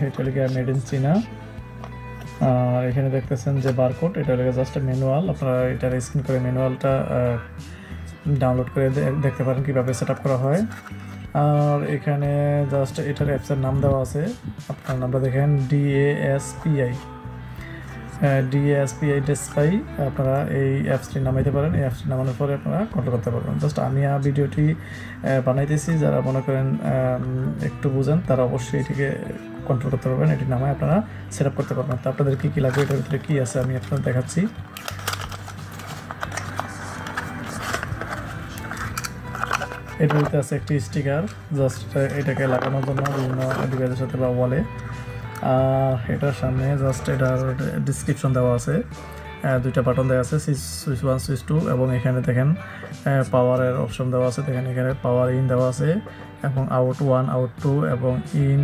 এটা লিখে made in চীনা। আর এখানে দেখতেছেন যে বারকোড, এটা লিখে জাস্ট ম্যানুয়াল। আপনারা এটার স্ক্রিন করে ম্যানুয়ালটা ডাউনলোড করে দেখতে পারেন কীভাবে সেট আপ করা হয়। আর এখানে জাস্ট এটার অ্যাপসের নাম দেওয়া আছে, আপনার নামটা দেখেন ডিএএসপিআই ডেসপাই। আপনারা এই অ্যাপসটি নামাইতে পারেন। এই অ্যাপসটি নামানোর পরে আপনারা কন্ট্রোল করতে পারবেন। জাস্ট আমি ভিডিওটি বানাইতেছি, যারা মনে করেন একটু বুঝেন তারা অবশ্যই এটিকে কন্ট্রোল করতে পারবেন, এটি নামায় আপনারা সেট আপ করতে পারবেন। তো আপনাদের কী কী লাগবে, এটার ভিতরে কী আছে আমি আপনাদের দেখাচ্ছি। এটার ভিতরে আছে একটি স্টিকার, জাস্ট এটাকে লাগানোর জন্য বিভিন্ন ডিভাইসের সাথে বা ওয়ালে। আর এটার সামনে জাস্ট এটার ডিসক্রিপশন দেওয়া আছে, দুইটা বাটন দেওয়া আছে, সুইচ 1 সুইচ 2, এবং এখানে দেখেন পাওয়ারের অপশন দেওয়া আছে। দেখেন এখানে পাওয়ার ইন দেওয়া আছে এবং আউট 1 আউট 2 এবং ইন